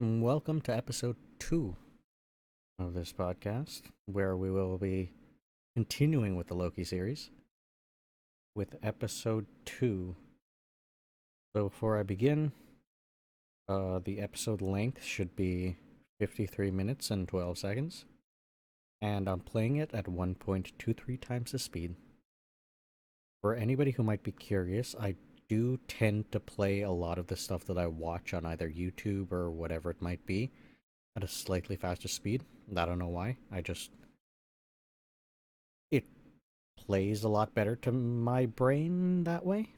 Welcome to episode 2 of this podcast, where we will be continuing with the Loki series with episode 2. So, before I begin, the episode length should be 53 minutes and 12 seconds, and I'm playing it at 1.23 times the speed. For anybody who might be curious, I do tend to play a lot of the stuff that I watch on either YouTube or whatever it might be at a slightly faster speed. I don't know why. It plays a lot better to my brain that way.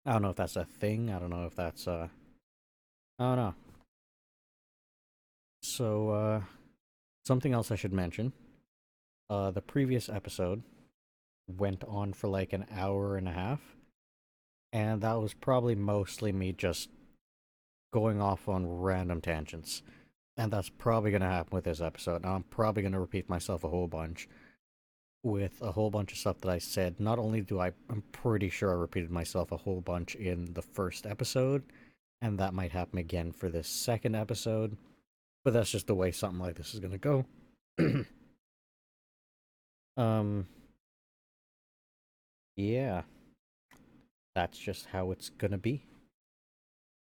I don't know if that's a thing. I don't know if that's I don't know. So something else I should mention. The previous episode went on for like an hour and a half, and that was probably mostly me just going off on random tangents. And that's probably going to happen with this episode. Now, I'm probably going to repeat myself a whole bunch with a whole bunch of stuff that I said. Not only I'm pretty sure I repeated myself a whole bunch in the first episode, and that might happen again for this second episode, but that's just the way something like this is going to go. um, yeah, that's just how it's going to be.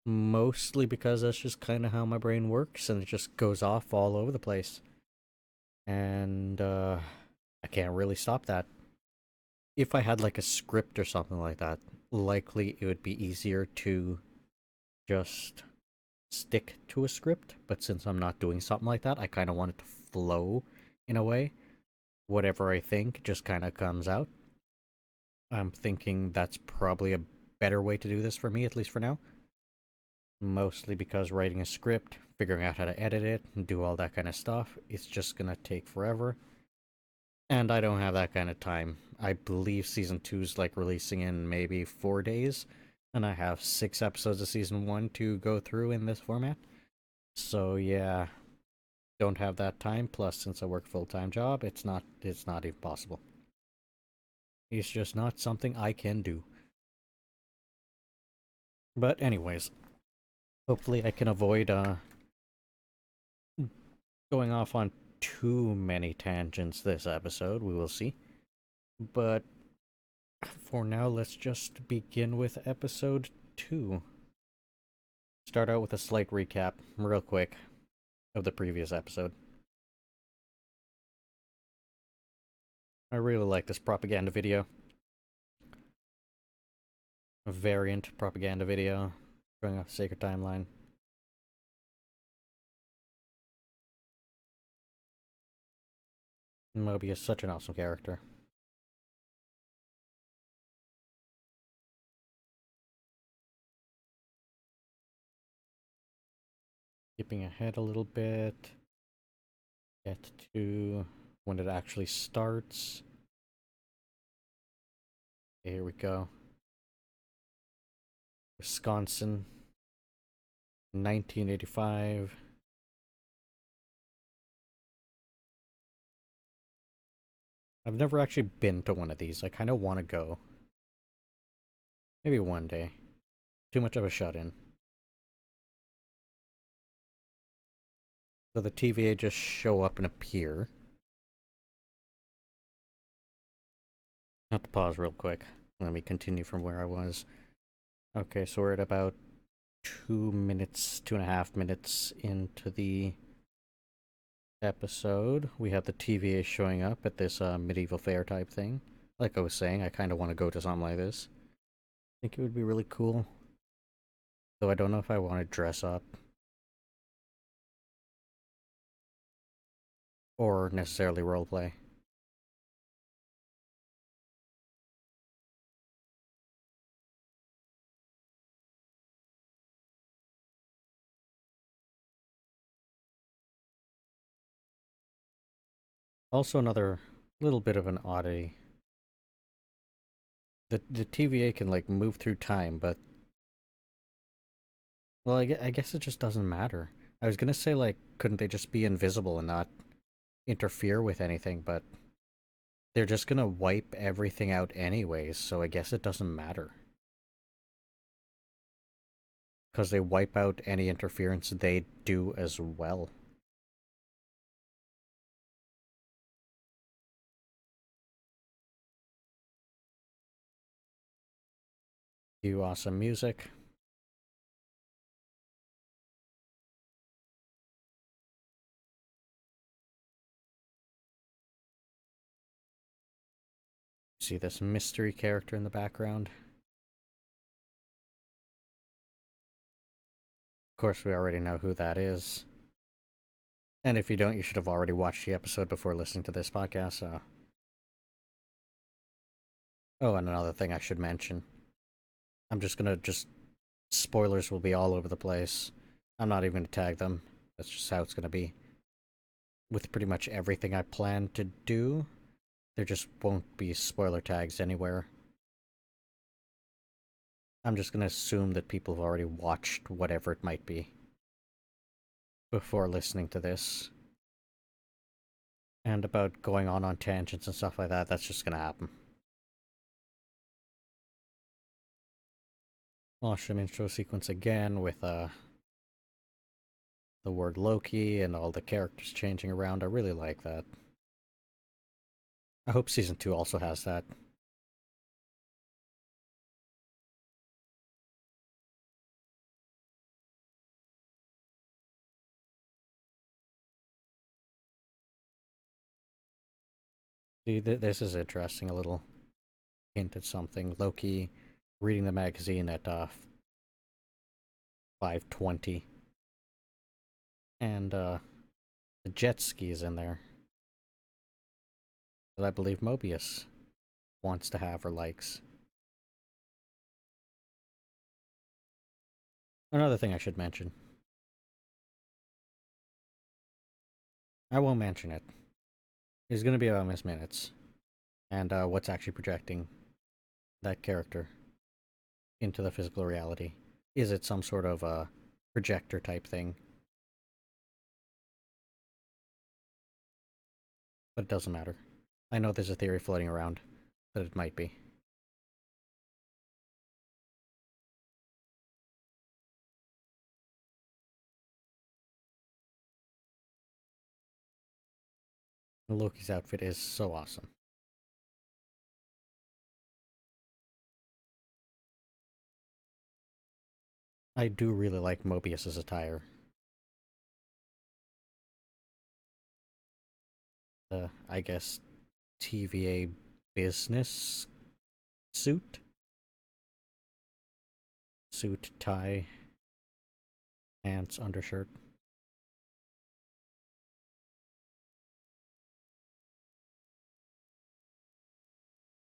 Mostly because that's just kind of how my brain works, and it just goes off all over the place. And, I can't really stop that. If I had like a script or something like that, likely it would be easier to just stick to a script. But since I'm not doing something like that, I kind of want it to flow in a way. Whatever I think just kind of comes out. I'm thinking that's probably a better way to do this for me, at least for now. Mostly because writing a script, figuring out how to edit it, and do all that kind of stuff, it's just gonna take forever. And I don't have that kind of time. I believe season 2's like releasing in maybe 4 days, and I have 6 episodes of season 1 to go through in this format. So yeah, don't have that time. Plus, since I work full-time job, it's not even possible. It's just not something I can do. But anyways, hopefully I can avoid going off on too many tangents this episode. We will see. But for now, let's just begin with episode 2. Start out with a slight recap, real quick, of the previous episode. I really like this propaganda video. A variant propaganda video, showing off the Sacred Timeline. Moby is such an awesome character. Skipping ahead a little bit. Get to when it actually starts. Here we go. Wisconsin, 1985. I've never actually been to one of these. I kind of want to go. Maybe one day. Too much of a shut-in. So the TVA just show up and appear. I have to pause real quick. Let me continue from where I was. Okay, so we're at about 2 minutes, 2.5 minutes into the episode. We have the TVA showing up at this medieval fair type thing. Like I was saying, I kind of want to go to something like this. I think it would be really cool. Though I don't know if I want to dress up. Or necessarily roleplay. Also, another little bit of an oddity. The TVA can like move through time, but well, I guess it just doesn't matter. I was gonna say like, couldn't they just be invisible and not interfere with anything? But they're just gonna wipe everything out anyways, so I guess it doesn't matter. because they wipe out any interference they do as well. You awesome music. See this mystery character in the background. Of course, we already know who that is. And if you don't, you should have already watched the episode before listening to this podcast. Oh, and another thing I should mention. I'm just gonna spoilers will be all over the place. I'm not even gonna tag them. That's just how it's gonna be. With pretty much everything I plan to do, there just won't be spoiler tags anywhere. I'm just gonna assume that people have already watched whatever it might be before listening to this. And about going on tangents and stuff like that, that's just gonna happen. Awesome intro sequence again with the word Loki and all the characters changing around. I really like that. I hope season 2 also has that. See, this is interesting. A little hint at something. Loki reading the magazine at 5:20, and the jet ski is in there that I believe Mobius wants to have or likes. Another thing I should mention. I won't mention it. It's going to be about Miss Minutes and what's actually projecting that character into the physical reality. Is it some sort of a projector type thing? But it doesn't matter. I know there's a theory floating around that it might be. Loki's outfit is so awesome. I do really like Mobius's attire. I guess TVA business suit? Suit, tie, pants, undershirt.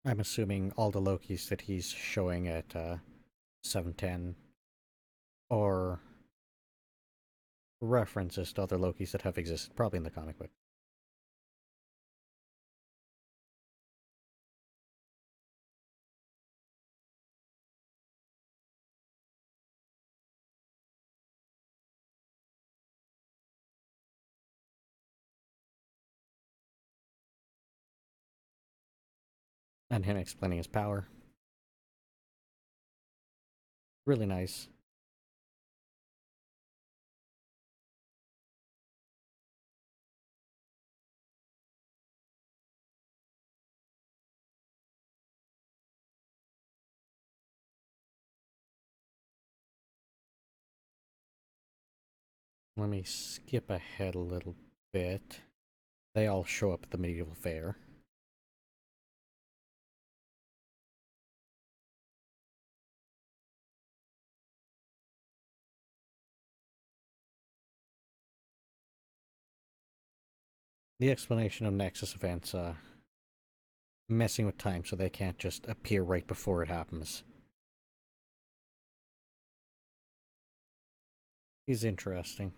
I'm assuming all the Lokis that he's showing at 710 are references to other Lokis that have existed, probably in the comic book. And him explaining his power. Really nice. Let me skip ahead a little bit. They all show up at the medieval fair. The explanation of Nexus events messing with time so they can't just appear right before it happens is interesting.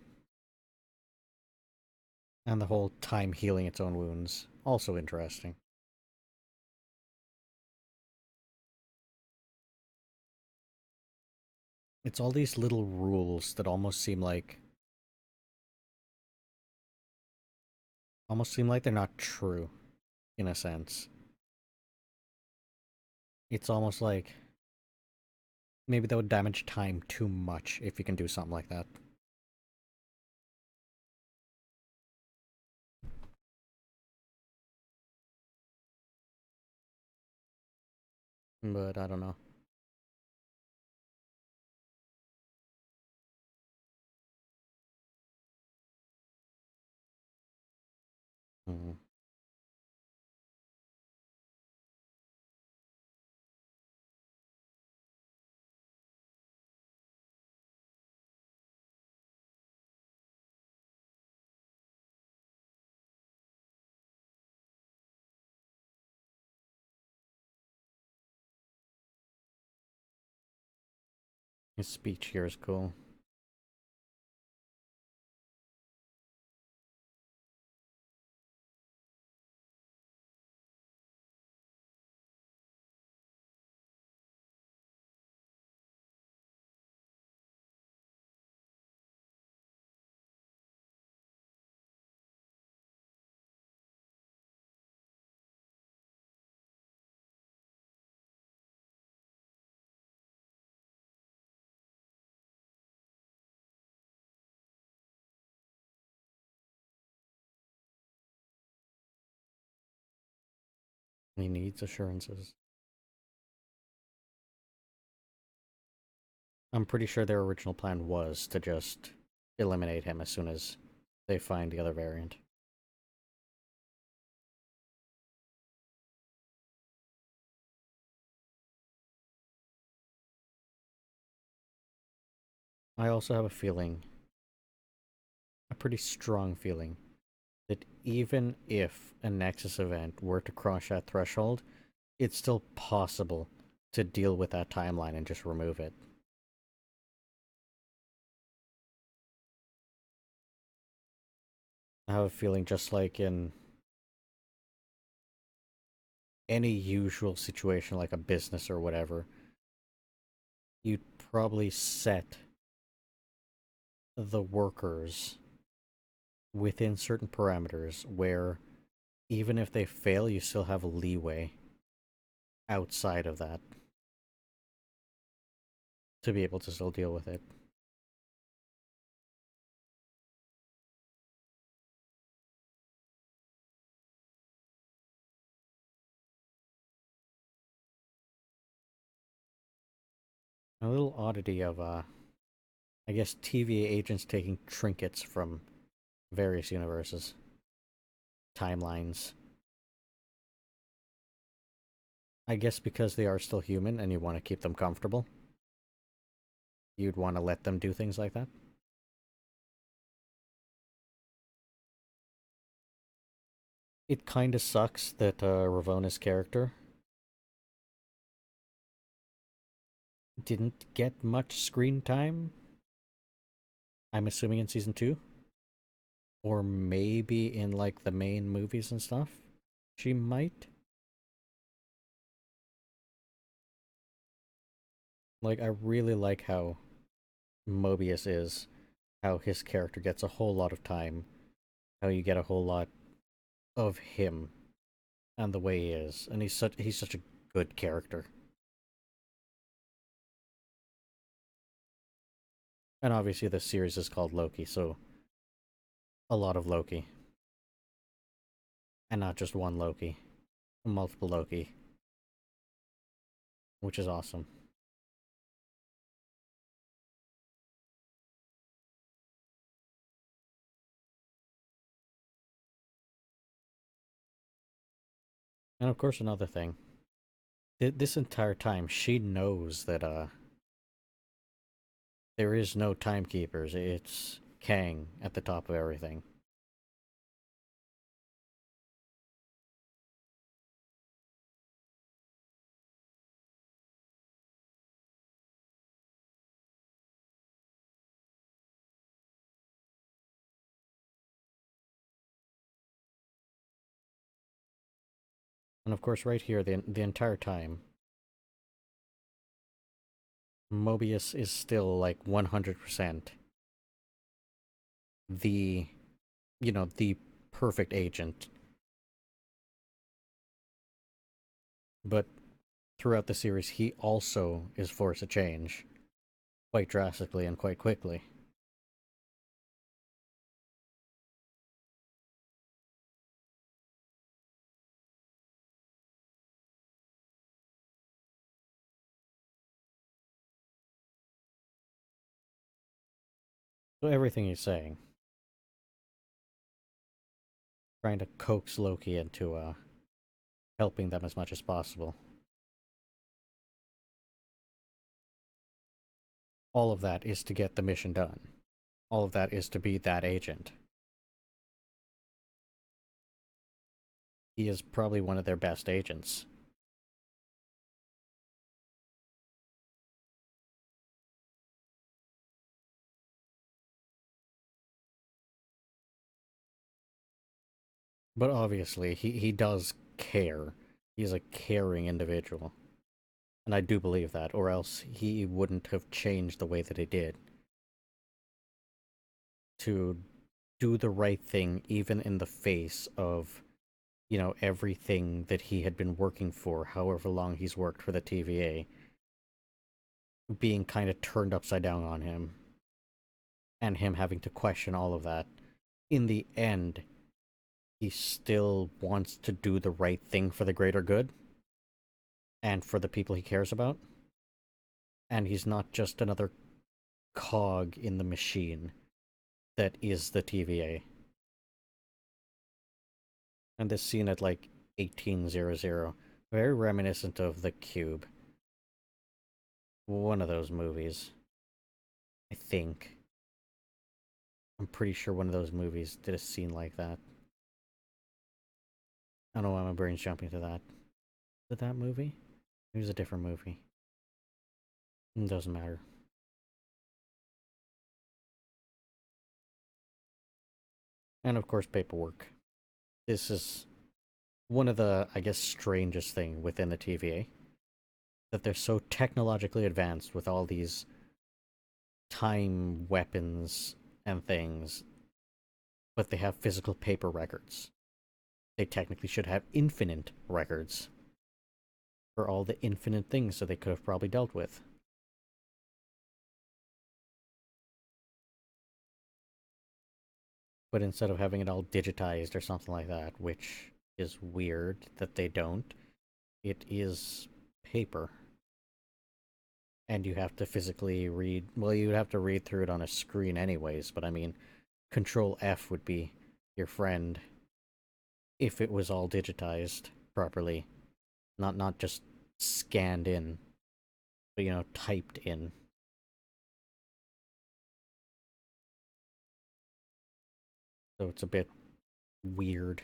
And the whole time healing its own wounds, also interesting. It's all these little rules that almost seem like they're not true, in a sense. It's almost like maybe that would damage time too much if you can do something like that. But I don't know. Mm. His speech here is cool. He needs assurances. I'm pretty sure their original plan was to just eliminate him as soon as they find the other variant. I also have a feeling, a pretty strong feeling, that even if a Nexus event were to cross that threshold, it's still possible to deal with that timeline and just remove it. I have a feeling just like in any usual situation like a business or whatever, you'd probably set the workers within certain parameters where even if they fail, you still have leeway outside of that to be able to still deal with it. A little oddity of, I guess, TVA agents taking trinkets from various universes, timelines. I guess because they are still human and you want to keep them comfortable, you'd want to let them do things like that. It kind of sucks that Ravona's character didn't get much screen time. I'm assuming in season 2, or maybe in like the main movies and stuff. She might. Like, I really like how Mobius is, how his character gets a whole lot of time, how you get a whole lot of him and the way he is, and he's such a good character. And obviously, the series is called Loki, so a lot of Loki, and not just one Loki, multiple Loki, which is awesome. And of course, another thing, this entire time she knows that there is no timekeepers. It's Kang at the top of everything. And of course, right here, the entire time, Mobius is still like 100% the, the perfect agent. But throughout the series, he also is forced to change quite drastically and quite quickly. So everything he's saying, trying to coax Loki into helping them as much as possible. All of that is to get the mission done. All of that is to be that agent. He is probably one of their best agents. But obviously, he does care. He's a caring individual. And I do believe that, or else he wouldn't have changed the way that he did. To do the right thing, even in the face of, everything that he had been working for, however long he's worked for the TVA, being kind of turned upside down on him, and him having to question all of that. In the end, he still wants to do the right thing for the greater good and for the people he cares about. And he's not just another cog in the machine that is the TVA. And this scene at like 1800, very reminiscent of The Cube. One of those movies. I think. I'm pretty sure one of those movies did a scene like that. I don't know why my brain's jumping to that. Did that movie? It was a different movie. It doesn't matter. And of course, paperwork. This is one of the, I guess, strangest thing within the TVA. That they're so technologically advanced with all these time weapons and things, but they have physical paper records. They technically should have infinite records for all the infinite things that they could have probably dealt with. But instead of having it all digitized or something like that, which is weird that they don't, it is paper. And you have to physically read, well, you would have to read through it on a screen anyways, but I mean, Control F would be your friend if it was all digitized properly, not just scanned in, but typed in. So it's a bit weird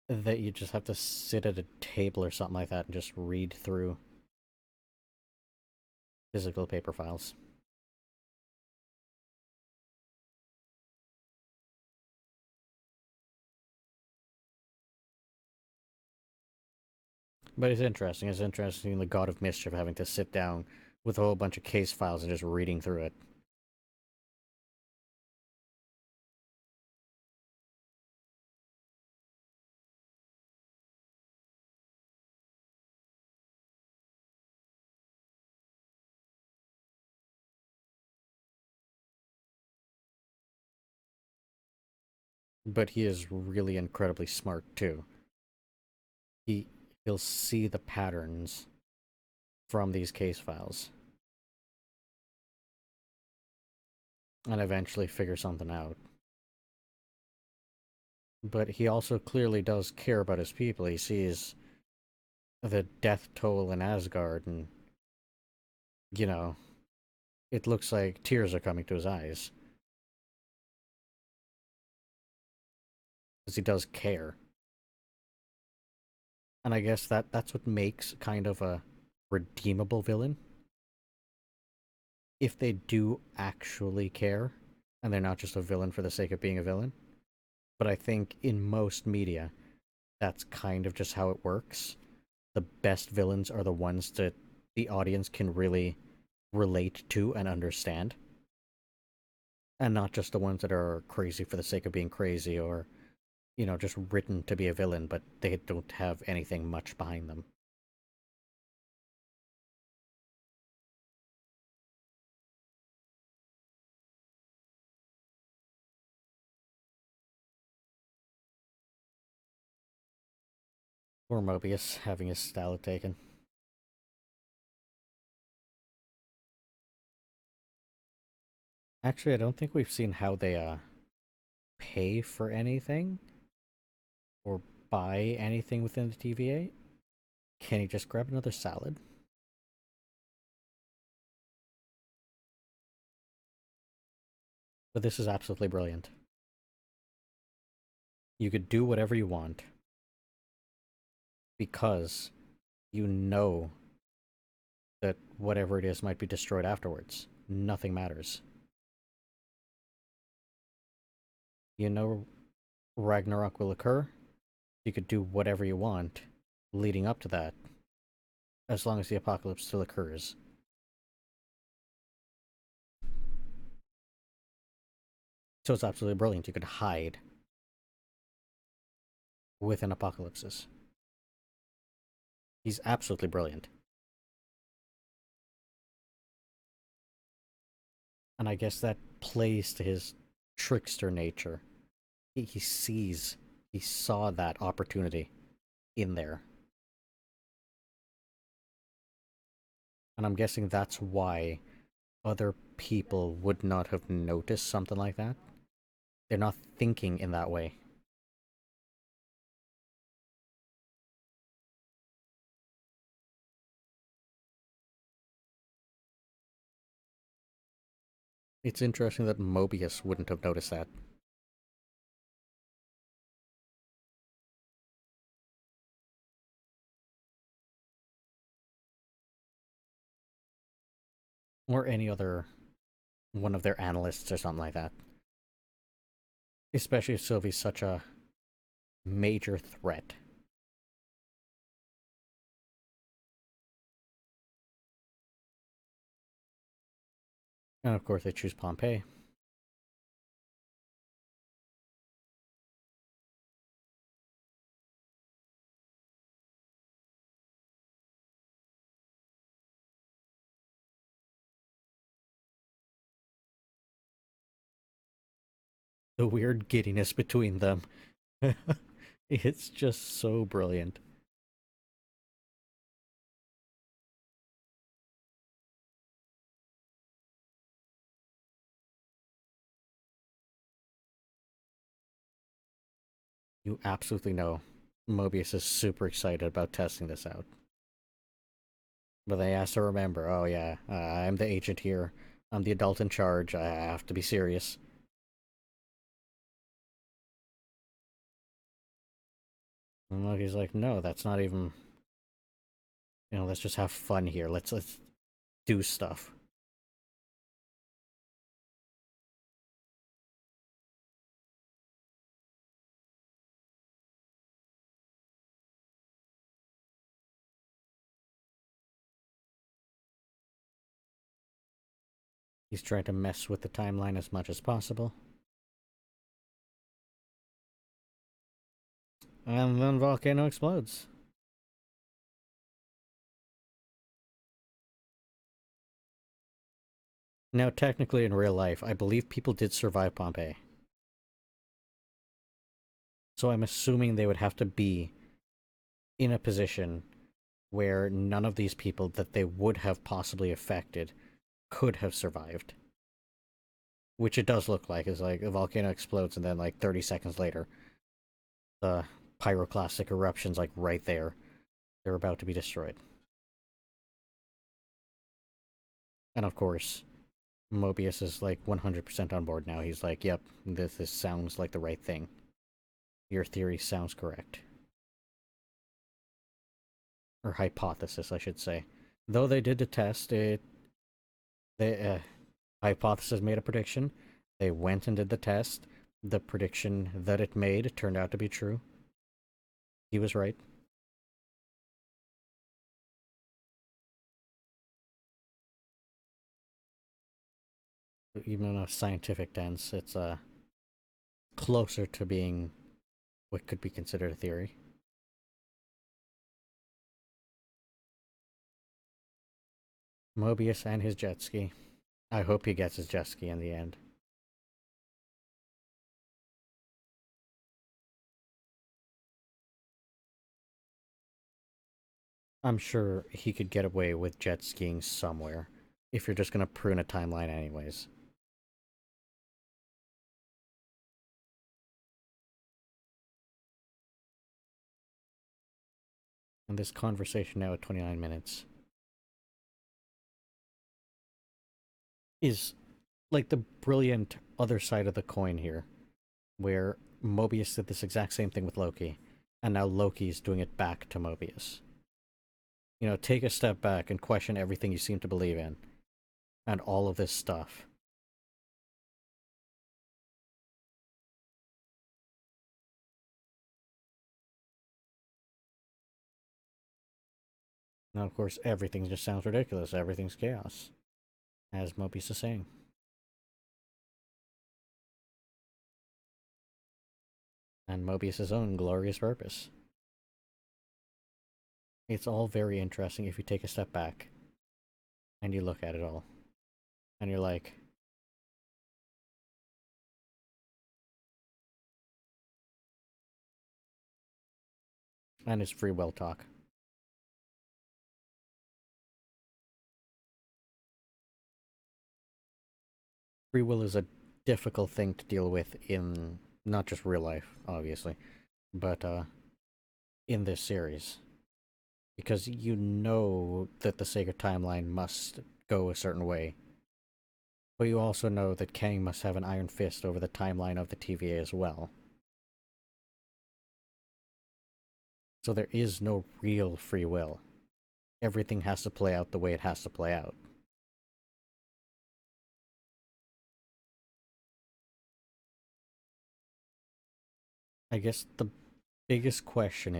that you just have to sit at a table or something like that and just read through physical paper files. But it's interesting. It's interesting the God of Mischief having to sit down with a whole bunch of case files and just reading through it. But he is really incredibly smart too. He he'll see the patterns from these case files and eventually figure something out. But he also clearly does care about his people. He sees the death toll in Asgard, and you know, it looks like tears are coming to his eyes because he does care. And I guess that's what makes kind of a redeemable villain. If they do actually care, and they're not just a villain for the sake of being a villain. But I think in most media, that's kind of just how it works. The best villains are the ones that the audience can really relate to and understand. And not just the ones that are crazy for the sake of being crazy, or just written to be a villain, but they don't have anything much behind them. Or Mobius having his style taken. Actually, I don't think we've seen how they pay for anything or buy anything within the TVA. Can he just grab another salad? But this is absolutely brilliant. You could do whatever you want because you know that whatever it is might be destroyed afterwards. Nothing matters. You know Ragnarok will occur. You could do whatever you want leading up to that, as long as the apocalypse still occurs. So it's absolutely brilliant. You could hide within apocalypses. He's absolutely brilliant. And I guess that plays to his trickster nature. He sees, he saw that opportunity in there. And I'm guessing that's why other people would not have noticed something like that. They're not thinking in that way. It's interesting that Mobius wouldn't have noticed that. Or any other one of their analysts or something like that. Especially if Sylvie's such a major threat. And of course they choose Pompeii. The weird giddiness between them. It's just so brilliant. You absolutely know Mobius is super excited about testing this out. But they has to remember, oh yeah, I'm the agent here. I'm the adult in charge. I have to be serious. And Loki's like, no, that's not even. Let's just have fun here. Let's do stuff. He's trying to mess with the timeline as much as possible. And then volcano explodes. Now, technically, in real life, I believe people did survive Pompeii. So I'm assuming they would have to be in a position where none of these people that they would have possibly affected could have survived. Which it does look like. Is like a volcano explodes and then like 30 seconds later, the pyroclastic eruption's like right there. They're about to be destroyed. And of course, Mobius is like 100% on board now. He's like, yep, this sounds like the right thing. Your theory sounds correct. Or hypothesis, I should say. Though they did the test, the hypothesis made a prediction. They went and did the test. The prediction that it made turned out to be true. He was right. Even in a scientific sense, it's closer to being what could be considered a theory. Mobius and his jet ski. I hope he gets his jet ski in the end. I'm sure he could get away with jet skiing somewhere, if you're just gonna prune a timeline anyways. And this conversation now at 29 minutes is like the brilliant other side of the coin here, where Mobius did this exact same thing with Loki, and now Loki's doing it back to Mobius. You know, take a step back and question everything you seem to believe in, and all of this stuff. Now, of course, everything just sounds ridiculous. Everything's chaos, as Mobius is saying. And Mobius' own glorious purpose. It's all very interesting if you take a step back and you look at it all. And you're like, and it's free will talk. Free will is a difficult thing to deal with in not just real life, obviously, but in this series. Because you know that the sacred timeline must go a certain way. But you also know that Kang must have an iron fist over the timeline of the TVA as well. So there is no real free will. Everything has to play out the way it has to play out. I guess the biggest question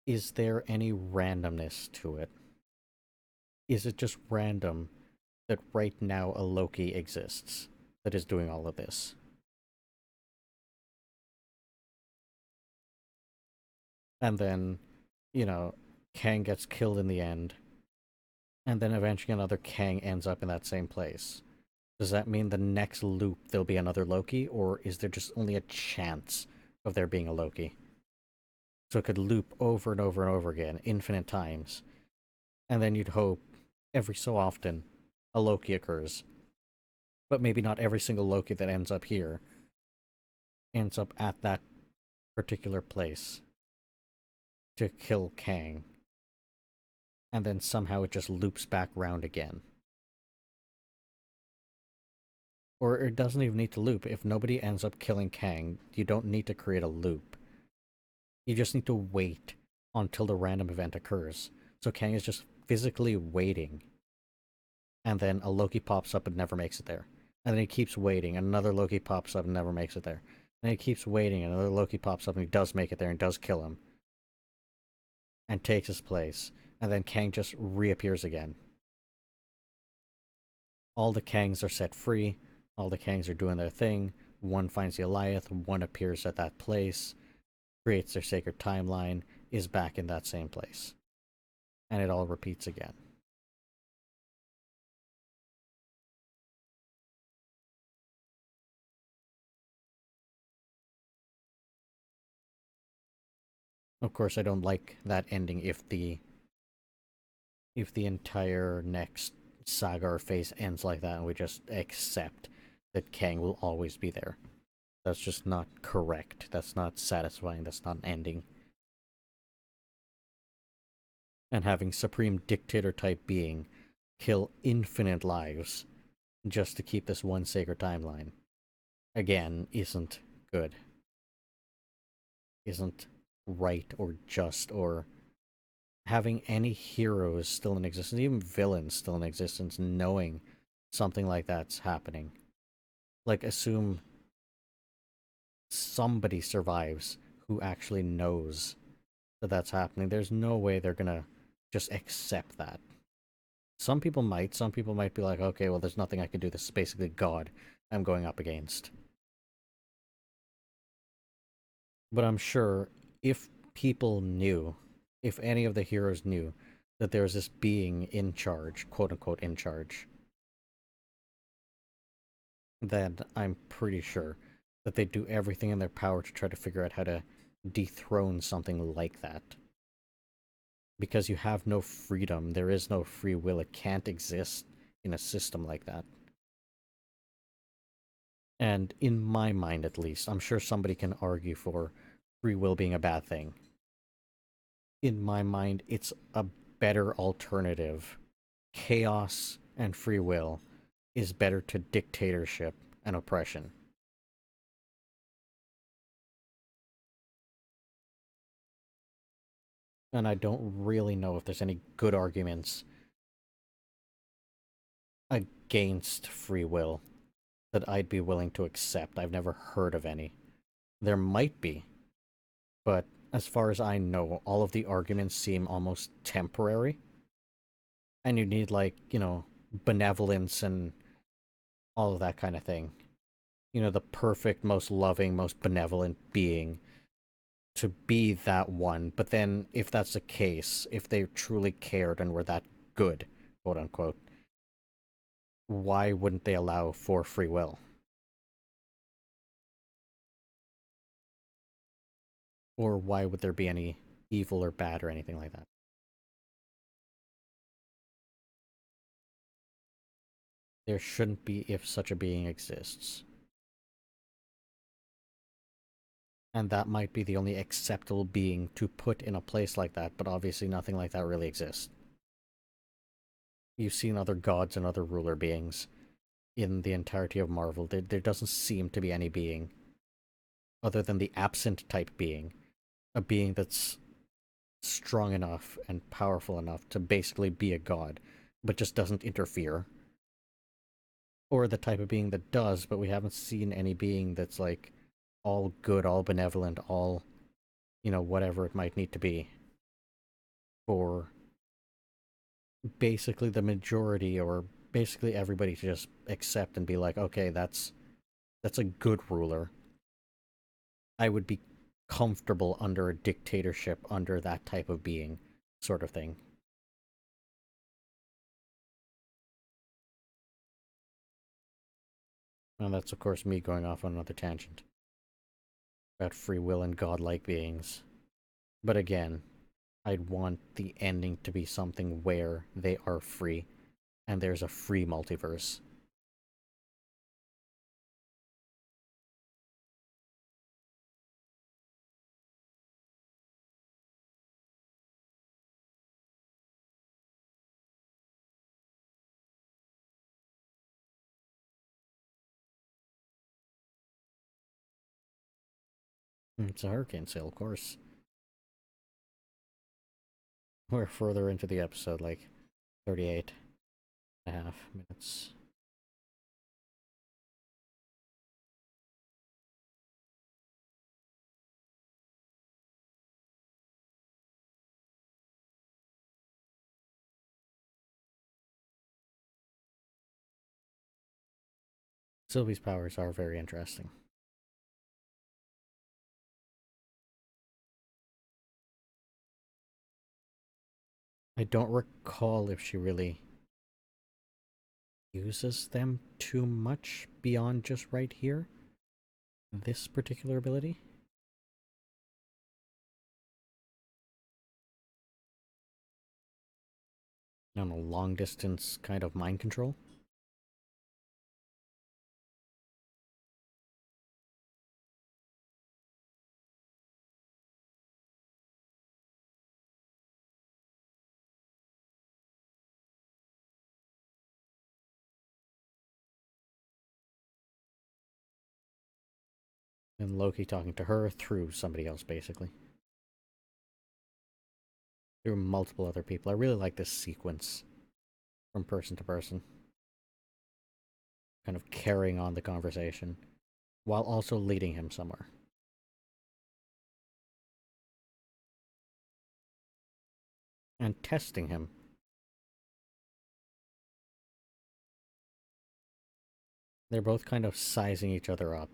is there any randomness to it? Is it just random that right now a Loki exists that is doing all of this? And then, you know, Kang gets killed in the end, and then eventually another Kang ends up in that same place. Does that mean the next loop there'll be another Loki, or is there just only a chance of there being a Loki? So it could loop over and over and over again, infinite times, and then you'd hope every so often a Loki occurs. But maybe not every single Loki that ends up here ends up at that particular place to kill Kang. And then somehow it just loops back round again. Or it doesn't even need to loop. If nobody ends up killing Kang, you don't need to create a loop. You just need to wait until the random event occurs. So Kang is just physically waiting. And then a Loki pops up and never makes it there. And then he keeps waiting, and another Loki pops up and never makes it there. And he keeps waiting, and another Loki pops up and he does make it there and does kill him. And takes his place. And then Kang just reappears again. All the Kangs are set free. All the Kangs are doing their thing. One finds the Goliath, one appears at that place, creates their sacred timeline, is back in that same place. And it all repeats again. Of course, I don't like that ending if the entire next saga or phase ends like that and we just accept that Kang will always be there. That's just not correct. That's not satisfying. That's not an ending. And having Supreme Dictator type being kill infinite lives just to keep this one sacred timeline, again, isn't good. Isn't right or just, or having any heroes still in existence, even villains still in existence, knowing something like that's happening. Like, assume somebody survives who actually knows that that's happening. There's no way they're gonna just accept that. Some people might. Some people might be like, okay, well, there's nothing I can do. This is basically God I'm going up against. But I'm sure if people knew, if any of the heroes knew that there was this being in charge, quote unquote in charge, then I'm pretty sure that they'd do everything in their power to try to figure out how to dethrone something like that. Because you have no freedom, there is no free will, it can't exist in a system like that. And in my mind, at least, I'm sure somebody can argue for free will being a bad thing. In my mind, it's a better alternative. Chaos and free will is better to dictatorship and oppression. And I don't really know if there's any good arguments against free will that I'd be willing to accept. I've never heard of any. There might be, but as far as I know, all of the arguments seem almost temporary. And you need, like, benevolence and all of that kind of thing. The perfect, most loving, most benevolent being to be that one. But then, if that's the case, if they truly cared and were that good, quote unquote, why wouldn't they allow for free will? Or why would there be any evil or bad or anything like that? There shouldn't be if such a being exists. And that might be the only acceptable being to put in a place like that, but obviously nothing like that really exists. You've seen other gods and other ruler beings in the entirety of Marvel. There doesn't seem to be any being other than the absent type being, a being that's strong enough and powerful enough to basically be a god, but just doesn't interfere. Or the type of being that does, but we haven't seen any being that's like all good, all benevolent, all, whatever it might need to be for basically the majority or basically everybody to just accept and be like, okay, that's a good ruler. I would be comfortable under a dictatorship under that type of being, sort of thing. And that's, of course, me going off on another tangent about free will and godlike beings. But again, I'd want the ending to be something where they are free and there's a free multiverse. It's a hurricane sail, of course. We're further into the episode, like 38 and a half minutes. Sylvie's powers are very interesting. I don't recall if she really uses them too much beyond just right here. This particular ability. On a long distance kind of mind control. And Loki talking to her through somebody else, basically. Through multiple other people. I really like this sequence from person to person. Kind of carrying on the conversation while also leading him somewhere. And testing him. They're both kind of sizing each other up.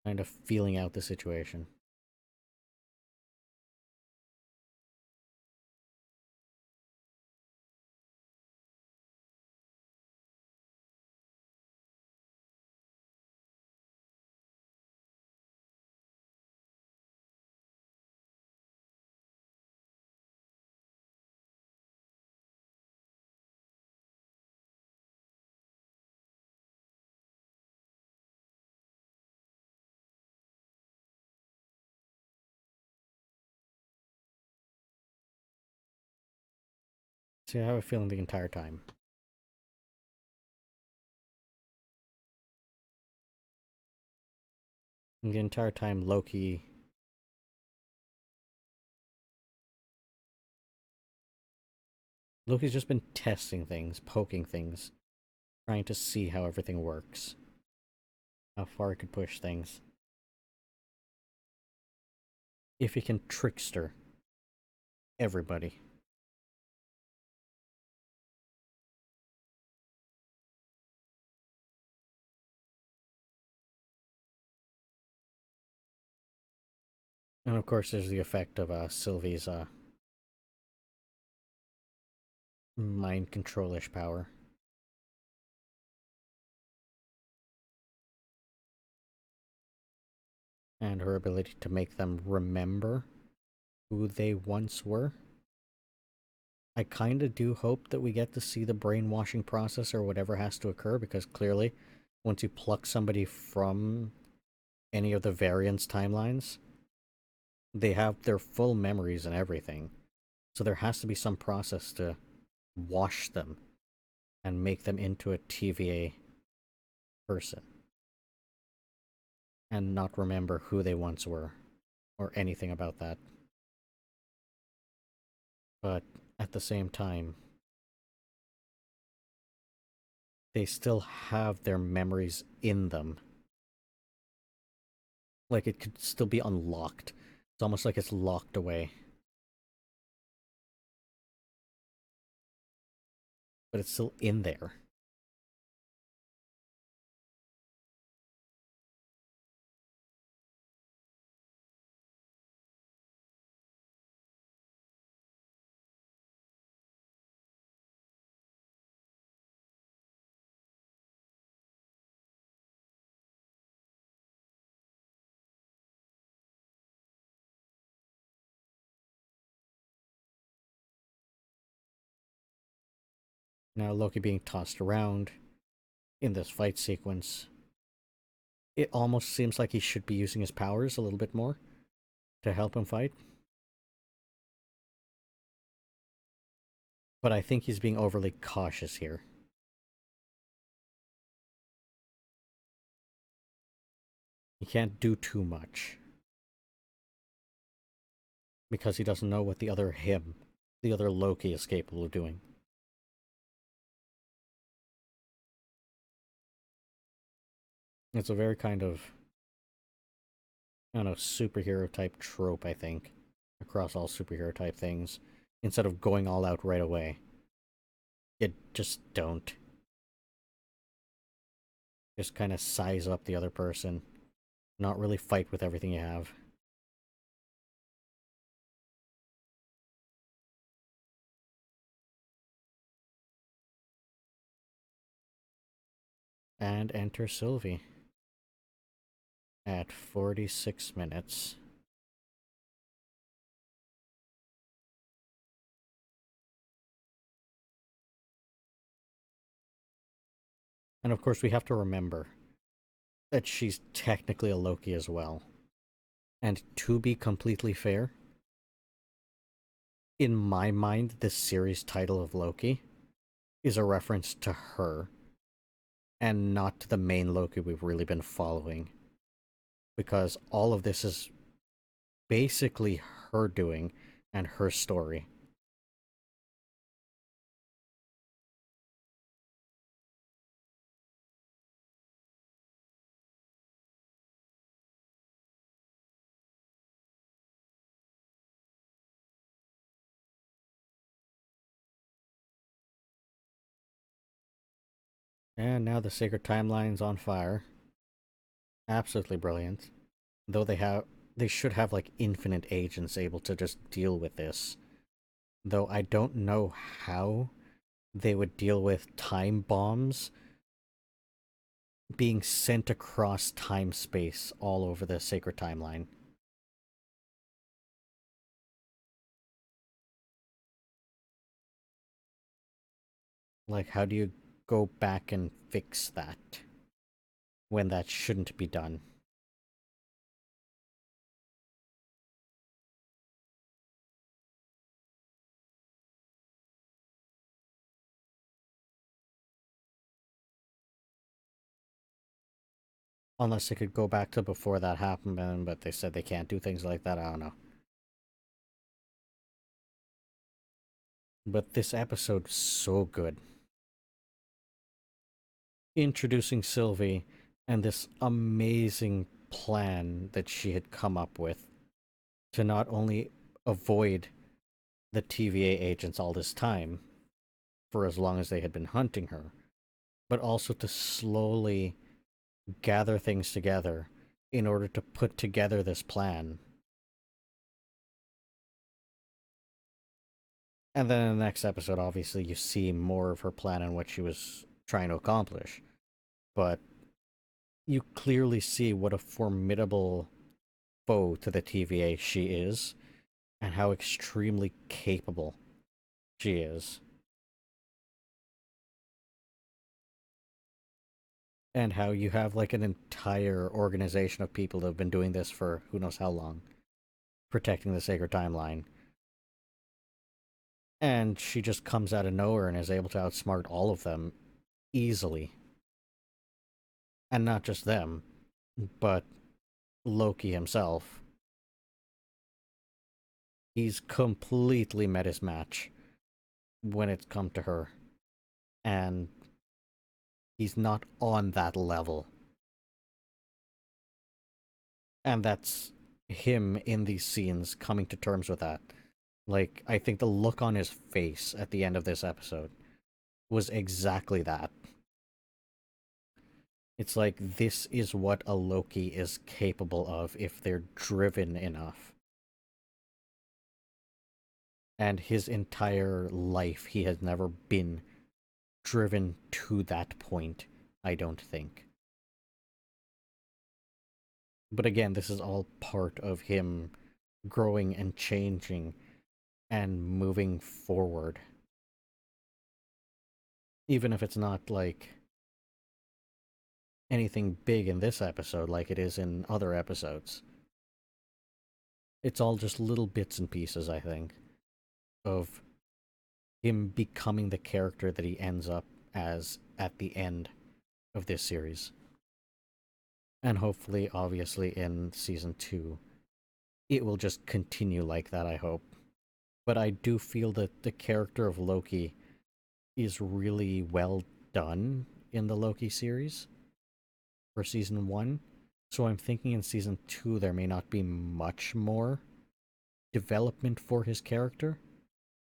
kind of feeling out the situation. See, I have a feeling the entire time. And the entire time, Loki's just been testing things, poking things, trying to see how everything works, how far he could push things. If he can trickster everybody. And of course, there's the effect of Sylvie's mind control-ish power. And her ability to make them remember who they once were. I kind of do hope that we get to see the brainwashing process or whatever has to occur, because clearly, once you pluck somebody from any of the variants timelines, they have their full memories and everything. So there has to be some process to wash them and make them into a TVA person and not remember who they once were or anything about that. But at the same time, they still have their memories in them. Like, it could still be unlocked. It's almost like it's locked away. But it's still in there. Now, Loki being tossed around in this fight sequence, it almost seems like he should be using his powers a little bit more to help him fight. But I think he's being overly cautious here. He can't do too much. Because he doesn't know what the other Loki is capable of doing. It's a very kind of, I don't know, superhero type trope, I think, across all superhero type things. Instead of going all out right away, you just don't. Just kind of size up the other person, not really fight with everything you have. And enter Sylvie at 46 minutes. And of course, we have to remember that she's technically a Loki as well. And to be completely fair, in my mind, this series title of Loki is a reference to her and not to the main Loki we've really been following. Because all of this is basically her doing and her story. And now the sacred timeline's on fire. Absolutely brilliant. Though they should have like infinite agents able to just deal with this. Though I don't know how they would deal with time bombs being sent across time space all over the sacred timeline. Like, how do you go back and fix that when that shouldn't be done? Unless they could go back to before that happened, but they said they can't do things like that. I don't know. But this episode's so good. Introducing Sylvie and this amazing plan that she had come up with to not only avoid the TVA agents all this time for as long as they had been hunting her, but also to slowly gather things together in order to put together this plan. And then in the next episode, obviously, you see more of her plan and what she was trying to accomplish. But you clearly see what a formidable foe to the TVA she is, and how extremely capable she is. And how you have like an entire organization of people that have been doing this for who knows how long, protecting the sacred timeline. And she just comes out of nowhere and is able to outsmart all of them easily. And not just them, but Loki himself. He's completely met his match when it's come to her. And he's not on that level. And that's him in these scenes coming to terms with that. Like, I think the look on his face at the end of this episode was exactly that. It's like, this is what a Loki is capable of if they're driven enough. And his entire life, he has never been driven to that point, I don't think. But again, this is all part of him growing and changing and moving forward. Even if it's not like anything big in this episode like it is in other episodes. It's all just little bits and pieces, I think, of him becoming the character that he ends up as at the end of this series. And hopefully, obviously, in season 2, it will just continue like that, I hope. But I do feel that the character of Loki is really well done in the Loki series for season 1. So I'm thinking in season 2 there may not be much more development for his character.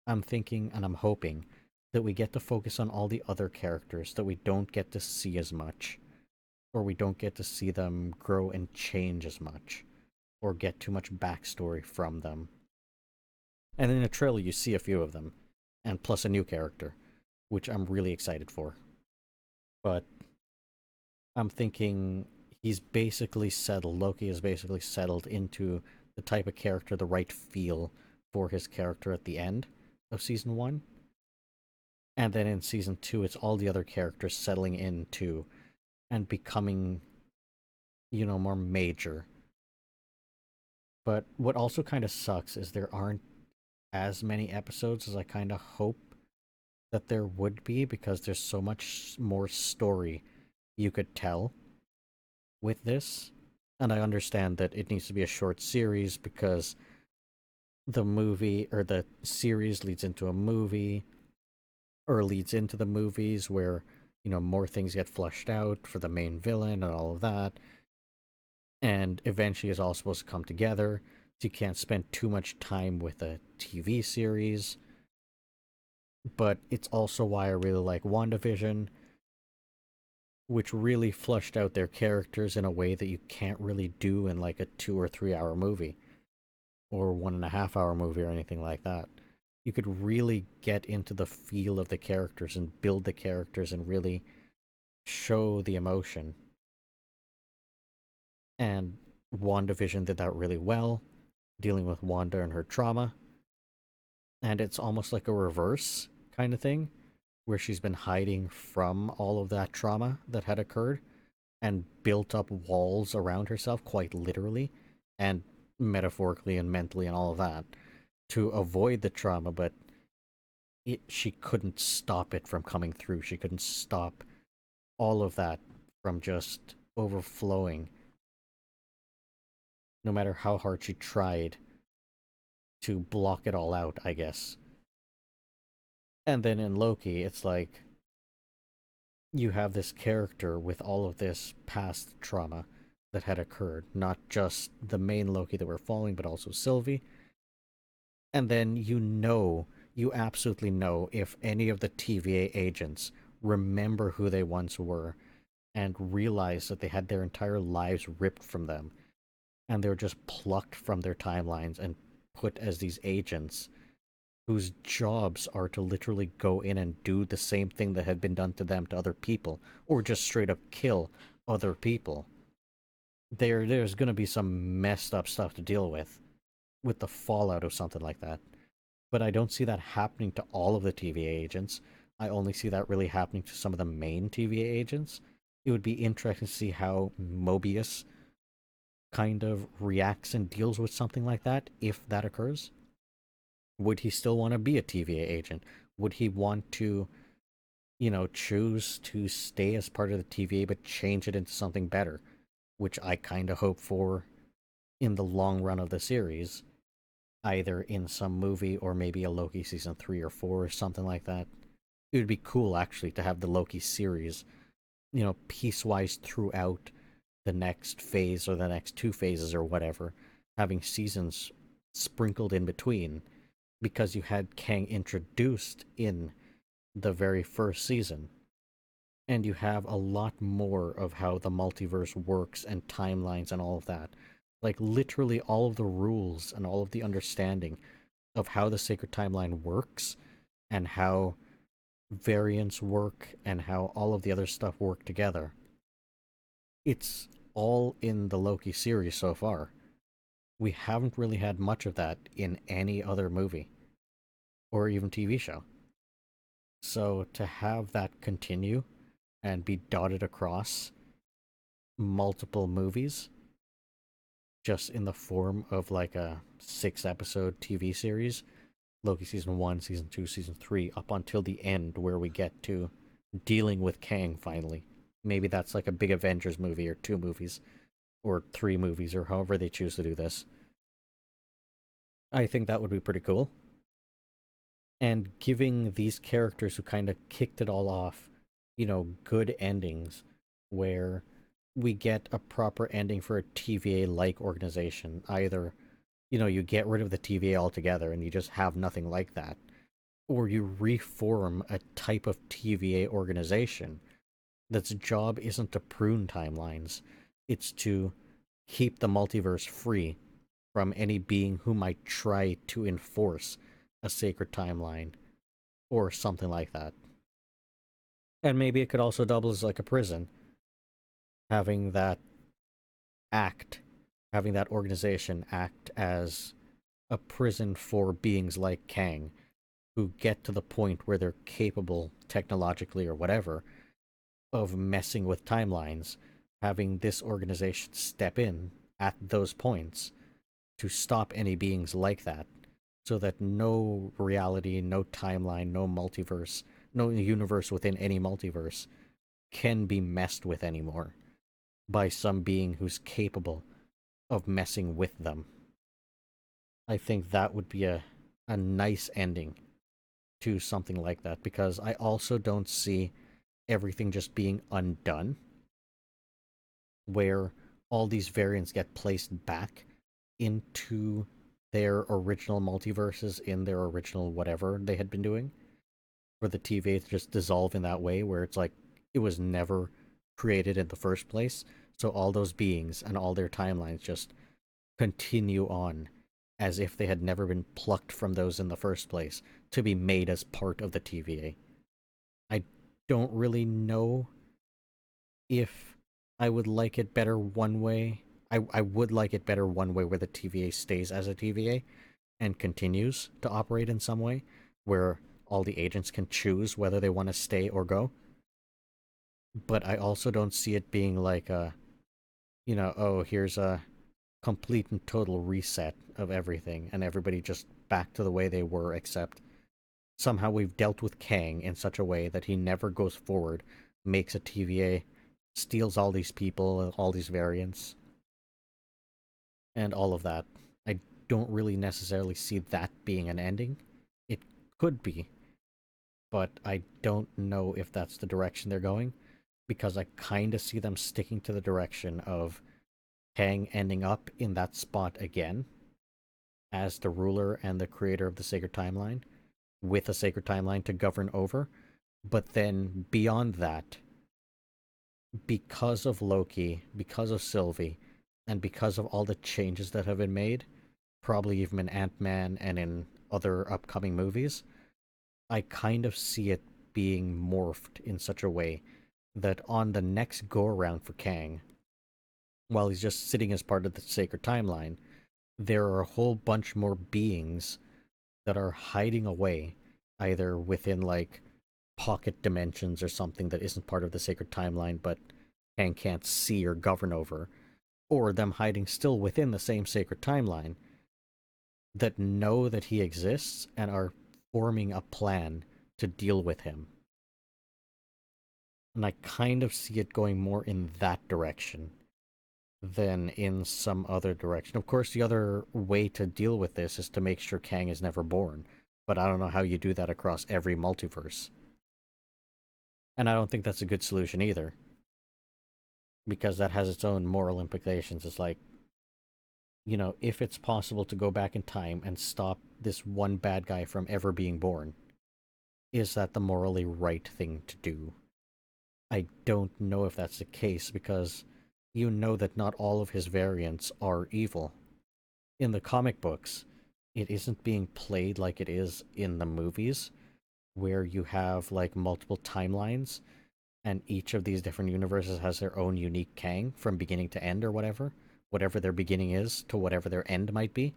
I'm thinking and I'm hoping that we get to focus on all the other characters that we don't get to see as much, or we don't get to see them grow and change as much, or get too much backstory from them. And in a trailer, you see a few of them, and plus a new character, which I'm really excited for. But I'm thinking he's basically settled, Loki is basically settled into the type of character, the right feel for his character at the end of season 1. And then in season 2, it's all the other characters settling into and becoming, more major. But what also kind of sucks is there aren't as many episodes as I kind of hope that there would be, because there's so much more story you could tell with this. And I understand that it needs to be a short series because the movie or the series leads into a movie or leads into the movies where, more things get flushed out for the main villain and all of that. And eventually it's all supposed to come together. So you can't spend too much time with a TV series. But it's also why I really like WandaVision. which really flushed out their characters in a way that you can't really do in like a 2 or 3 hour movie or 1.5 hour movie or anything like that. You could really get into the feel of the characters and build the characters and really show the emotion. And WandaVision did that really well, dealing with Wanda and her trauma. And it's almost like a reverse kind of thing, where she's been hiding from all of that trauma that had occurred and built up walls around herself, quite literally, and metaphorically and mentally and all of that, to avoid the trauma, but she couldn't stop it from coming through. She couldn't stop all of that from just overflowing, no matter how hard she tried to block it all out, I guess. And then in Loki, it's like you have this character with all of this past trauma that had occurred, not just the main Loki that we're following, but also Sylvie. And then you absolutely know if any of the TVA agents remember who they once were and realize that they had their entire lives ripped from them and they were just plucked from their timelines and put as these agents whose jobs are to literally go in and do the same thing that had been done to them to other people, or just straight up kill other people. There's going to be some messed up stuff to deal with the fallout of something like that. But I don't see that happening to all of the TVA agents. I only see that really happening to some of the main TVA agents. It would be interesting to see how Mobius kind of reacts and deals with something like that if that occurs. Would he still want to be a TVA agent? Would he want to, choose to stay as part of the TVA but change it into something better? Which I kind of hope for in the long run of the series, either in some movie or maybe a Loki season 3 or 4 or something like that. It would be cool actually to have the Loki series, piecewise throughout the next phase or the next two phases or whatever, having seasons sprinkled in between because you had Kang introduced in the very first season. And you have a lot more of how the multiverse works and timelines and all of that. Like, literally, all of the rules and all of the understanding of how the sacred timeline works and how variants work and how all of the other stuff work together. It's all in the Loki series so far. We haven't really had much of that in any other movie or even TV show. So to have that continue and be dotted across multiple movies just in the form of like a 6 episode TV series, Loki season 1, season 2, season 3, up until the end where we get to dealing with Kang finally. Maybe that's like a big Avengers movie or 2 movies or 3 movies or however they choose to do this. I think that would be pretty cool. And giving these characters who kind of kicked it all off, good endings where we get a proper ending for a TVA like organization. Either, you get rid of the TVA altogether and you just have nothing like that, or you reform a type of TVA organization that's job isn't to prune timelines, it's to keep the multiverse free from any being who might try to enforce a sacred timeline or something like that. And maybe it could also double as like a prison, having that act, having that organization act as a prison for beings like Kang, who get to the point where they're capable, technologically or whatever, of messing with timelines, having this organization step in at those points to stop any beings like that, so that no reality, no timeline, no multiverse, no universe within any multiverse can be messed with anymore by some being who's capable of messing with them. I think that would be a nice ending to something like that, because I also don't see everything just being undone, where all these variants get placed back into their original multiverses in their original whatever they had been doing, for the TVA to just dissolve in that way, where it's like it was never created in the first place. So all those beings and all their timelines just continue on as if they had never been plucked from those in the first place to be made as part of the TVA. I don't really know if I would like it better one way. I would like it better one way where the TVA stays as a TVA and continues to operate in some way where all the agents can choose whether they want to stay or go. But I also don't see it being like oh, here's a complete and total reset of everything and everybody just back to the way they were, except somehow we've dealt with Kang in such a way that he never goes forward, makes a TVA, steals all these people, all these variants, and all of that. I don't really necessarily see that being an ending. It could be, but I don't know if that's the direction they're going, because I kind of see them sticking to the direction of Kang ending up in that spot again as the ruler and the creator of the Sacred Timeline, with a Sacred Timeline to govern over. But then beyond that, because of Loki, because of Sylvie, and because of all the changes that have been made, probably even in Ant-Man and in other upcoming movies, I kind of see it being morphed in such a way that on the next go around for Kang, while he's just sitting as part of the Sacred Timeline, there are a whole bunch more beings that are hiding away, either within like pocket dimensions or something that isn't part of the Sacred Timeline but Kang can't see or govern over, or them hiding still within the same Sacred Timeline that know that he exists and are forming a plan to deal with him. And I kind of see it going more in that direction than in some other direction. Of course, the other way to deal with this is to make sure Kang is never born, but I don't know how you do that across every multiverse. And I don't think that's a good solution either, because that has its own moral implications. It's like, if it's possible to go back in time and stop this one bad guy from ever being born, is that the morally right thing to do? I don't know if that's the case, because you know that not all of his variants are evil. In the comic books, it isn't being played like it is in the movies, where you have like multiple timelines and each of these different universes has their own unique Kang from beginning to end, or whatever their beginning is to whatever their end might be,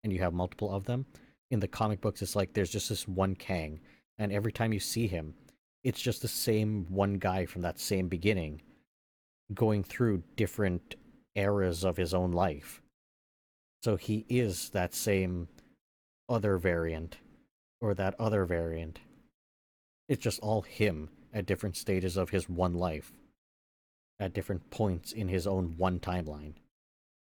and you have multiple of them. In the comic books, it's like there's just this one Kang, and every time you see him, it's just the same one guy from that same beginning going through different eras of his own life. So he is that same other variant, or that other variant. It's just all him at different stages of his one life, at different points in his own one timeline.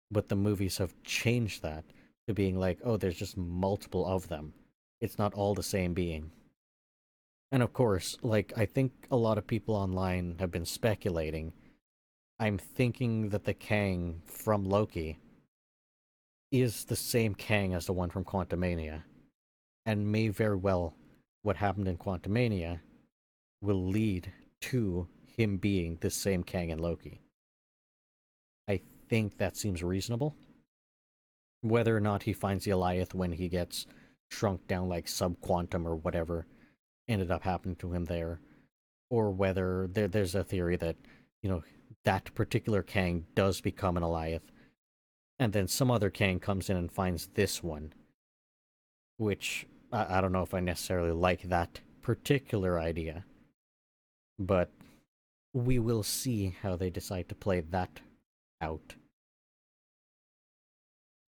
But the movies have changed that to being like, oh, there's just multiple of them. It's not all the same being. And of course, like, I think a lot of people online have been speculating. I'm thinking that the Kang from Loki is the same Kang as the one from Quantumania, and may very well what happened in Quantumania will lead to him being the same Kang in Loki. I think that seems reasonable. Whether or not he finds the Alioth when he gets shrunk down like subquantum or whatever ended up happening to him there, or whether there's a theory that, that particular Kang does become an Alioth, and then some other Kang comes in and finds this one, which I don't know if I necessarily like that particular idea, but we will see how they decide to play that out.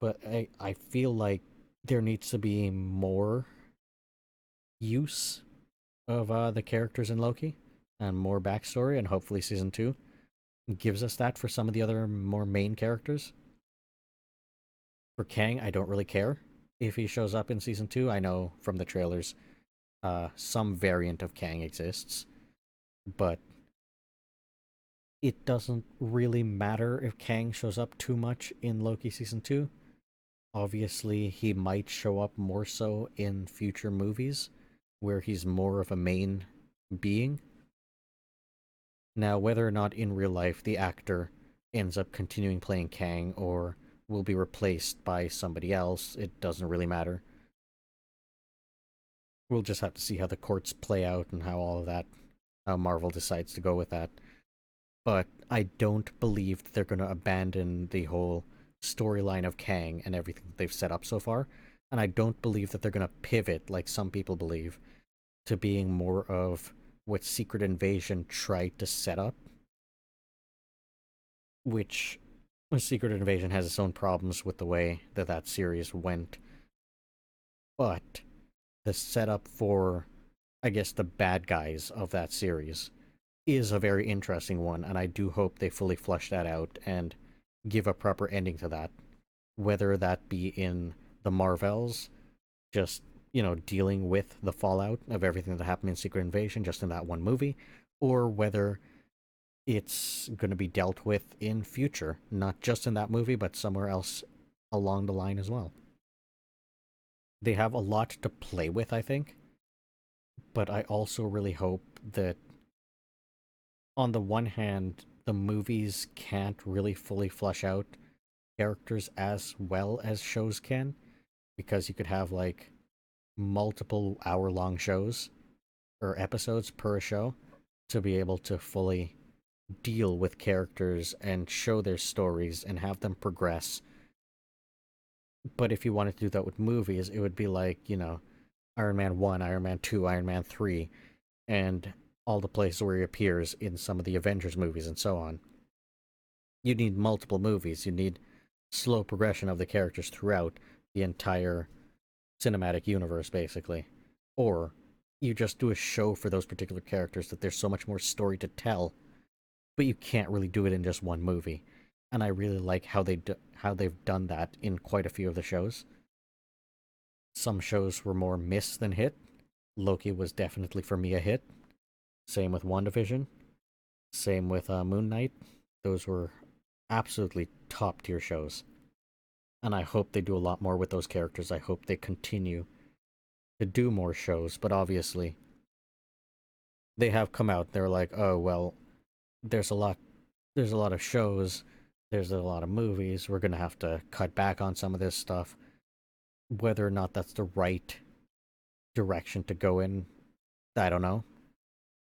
But I feel like there needs to be more use of the characters in Loki and more backstory, and hopefully season 2 gives us that for some of the other more main characters. For Kang, I don't really care if he shows up in season 2. I know from the trailers some variant of Kang exists, but it doesn't really matter if Kang shows up too much in Loki season 2. Obviously, he might show up more so in future movies where he's more of a main being. Now, whether or not in real life the actor ends up continuing playing Kang or will be replaced by somebody else, it doesn't really matter. We'll just have to see how the courts play out and how all of that, how Marvel decides to go with that. But I don't believe that they're going to abandon the whole storyline of Kang and everything that they've set up so far. And I don't believe that they're going to pivot, like some people believe, to being more of what Secret Invasion tried to set up, which Secret Invasion has its own problems with the way that that series went. But the setup for, I guess, the bad guys of that series is a very interesting one, and I do hope they fully flush that out and give a proper ending to that. Whether that be in the Marvels, just, dealing with the fallout of everything that happened in Secret Invasion just in that one movie, or whether it's going to be dealt with in future, not just in that movie, but somewhere else along the line as well. They have a lot to play with, I think, but I also really hope that on the one hand, the movies can't really fully flush out characters as well as shows can, because you could have like multiple hour-long shows or episodes per show to be able to fully deal with characters and show their stories and have them progress. But if you wanted to do that with movies, it would be like, Iron Man 1, Iron Man 2, Iron Man 3, and all the places where he appears in some of the Avengers movies and so on. You need multiple movies. You need slow progression of the characters throughout the entire cinematic universe, basically. Or you just do a show for those particular characters that there's so much more story to tell, but you can't really do it in just one movie. And I really like how they've done that in quite a few of the shows. Some shows were more miss than hit. Loki was definitely for me a hit. Same with WandaVision. Same with Moon Knight. Those were absolutely top tier shows. And I hope they do a lot more with those characters. I hope they continue to do more shows. But obviously, they have come out. They're like, oh well, there's a lot. There's a lot of shows. There's a lot of movies. We're gonna have to cut back on some of this stuff. Whether or not that's the right direction to go in, I don't know.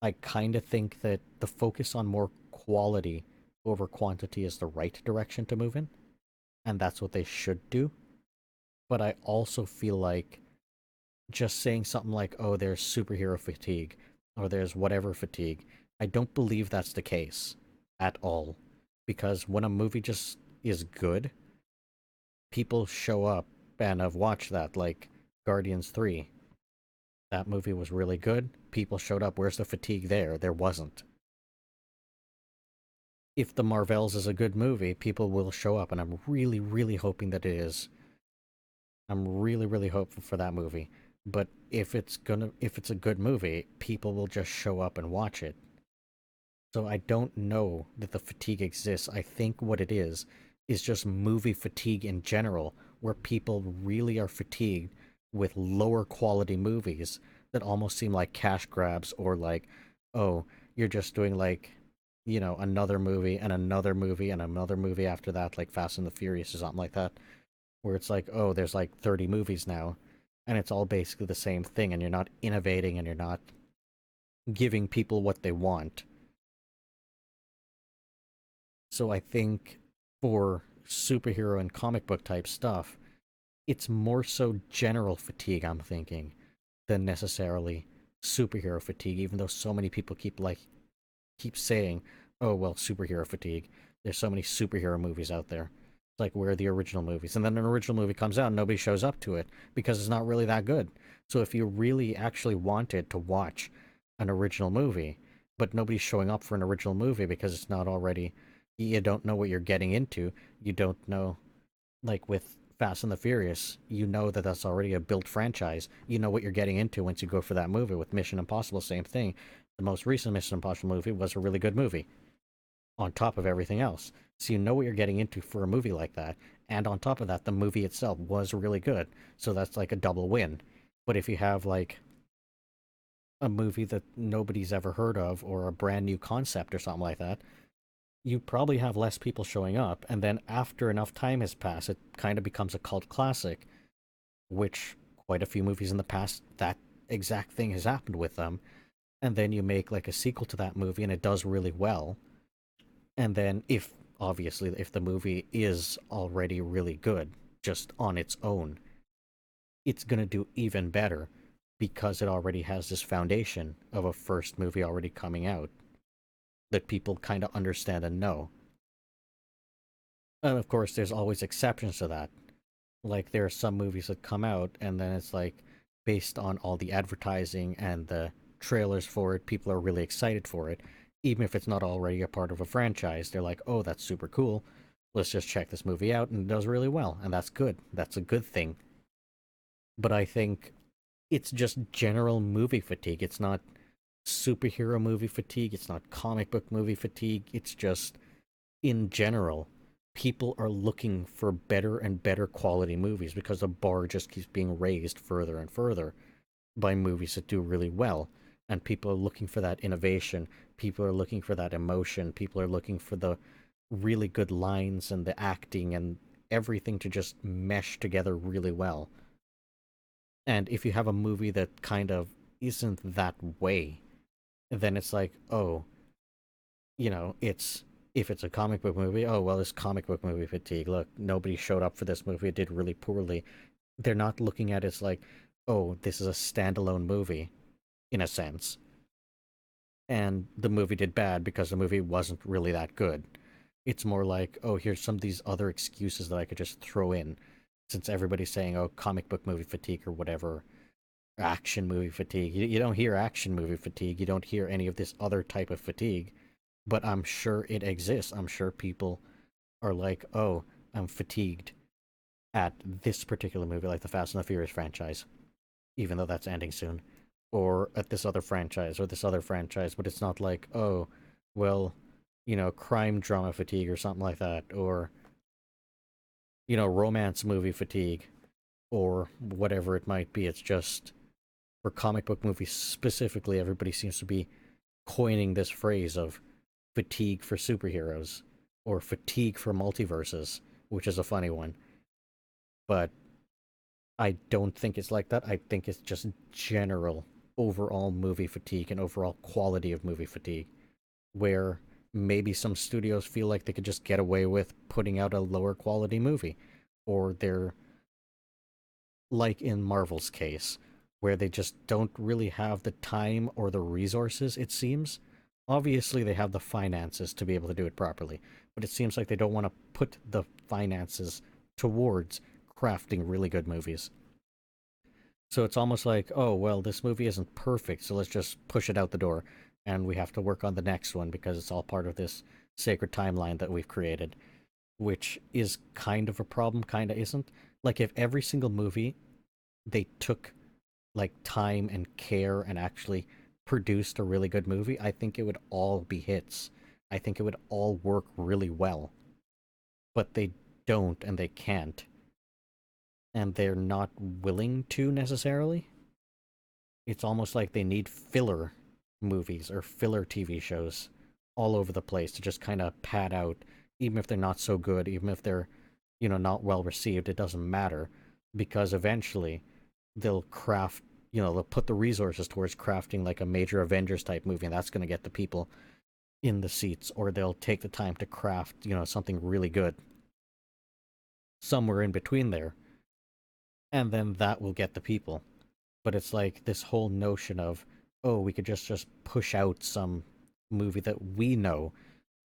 I kind of think that the focus on more quality over quantity is the right direction to move in, and that's what they should do. But I also feel like just saying something like, oh, there's superhero fatigue, or there's whatever fatigue, I don't believe that's the case at all. Because when a movie just is good, people show up and have watched that, like Guardians 3. That movie was really good. People showed up. Where's the fatigue there? There wasn't. If The Marvels is a good movie, people will show up, and I'm really, really hoping that it is. I'm really, really hopeful for that movie. But if it's a good movie, people will just show up and watch it. So I don't know that the fatigue exists. I think what it is just movie fatigue in general, where people really are fatigued with lower quality movies that almost seem like cash grabs, or like, oh, you're just doing like, another movie and another movie and another movie after that, like Fast and the Furious or something like that, where it's like, oh, there's like 30 movies now, and it's all basically the same thing, and you're not innovating and you're not giving people what they want. So I think for superhero and comic book type stuff, it's more so general fatigue, I'm thinking, than necessarily superhero fatigue, even though so many people keep saying, oh well, superhero fatigue. There's so many superhero movies out there. It's like, where are the original movies? And then an original movie comes out and nobody shows up to it because it's not really that good. So if you really actually wanted to watch an original movie, but nobody's showing up for an original movie because it's not already, you don't know what you're getting into. You don't know, like with Fast and the Furious, you know that that's already a built franchise. You know what you're getting into once you go for that movie. With Mission Impossible, same thing. The most recent Mission Impossible movie was a really good movie, on top of everything else. So you know what you're getting into for a movie like that. And on top of that, the movie itself was really good. So that's like a double win. But if you have like a movie that nobody's ever heard of or a brand new concept or something like that, you probably have less people showing up. And then after enough time has passed, it kind of becomes a cult classic, which quite a few movies in the past, that exact thing has happened with them. And then you make like a sequel to that movie and it does really well. And then if obviously if the movie is already really good just on its own, it's going to do even better because it already has this foundation of a first movie already coming out that people kind of understand and know. And of course, there's always exceptions to that. Like, there are some movies that come out, and then it's like, based on all the advertising and the trailers for it, people are really excited for it. Even if it's not already a part of a franchise, they're like, oh, that's super cool. Let's just check this movie out, and it does really well. And that's good. That's a good thing. But I think it's just general movie fatigue. It's not superhero movie fatigue. It's not comic book movie fatigue. It's just, in general, people are looking for better and better quality movies because the bar just keeps being raised further and further by movies that do really well. And people are looking for that innovation. People are looking for that emotion. People are looking for the really good lines and the acting and everything to just mesh together really well. And if you have a movie that kind of isn't that way, then it's like, oh, it's if it's a comic book movie, oh well, it's comic book movie fatigue. Look, nobody showed up for this movie. It did really poorly. They're not looking at it as like, oh, this is a standalone movie, in a sense. And the movie did bad because the movie wasn't really that good. It's more like, oh, here's some of these other excuses that I could just throw in, since everybody's saying, oh, comic book movie fatigue or whatever, action movie fatigue. You don't hear action movie fatigue. You don't hear any of this other type of fatigue, but I'm sure it exists. I'm sure people are like, oh, I'm fatigued at this particular movie, like the Fast and the Furious franchise, even though that's ending soon, or at this other franchise or this other franchise, but it's not like, oh, well, crime drama fatigue or something like that, or, romance movie fatigue, or whatever it might be. It's just for comic book movies specifically, everybody seems to be coining this phrase of fatigue for superheroes or fatigue for multiverses, which is a funny one. But I don't think it's like that. I think it's just general overall movie fatigue and overall quality of movie fatigue, where maybe some studios feel like they could just get away with putting out a lower quality movie, or they're like in Marvel's case, where they just don't really have the time or the resources, it seems. Obviously, they have the finances to be able to do it properly, but it seems like they don't want to put the finances towards crafting really good movies. So it's almost like, oh, well, this movie isn't perfect, so let's just push it out the door, and we have to work on the next one because it's all part of this sacred timeline that we've created, which is kind of a problem, kind of isn't. Like, if every single movie they took like time and care and actually produced a really good movie, I think it would all be hits. I think it would all work really well. But they don't and they can't. And they're not willing to necessarily. It's almost like they need filler movies or filler TV shows all over the place to just kind of pad out, even if they're not so good, even if they're, not well received, it doesn't matter. Because eventually they'll craft, they'll put the resources towards crafting like a major Avengers type movie, and that's going to get the people in the seats, or they'll take the time to craft, something really good somewhere in between there, and then that will get the people. But it's like this whole notion of, oh, we could just push out some movie that we know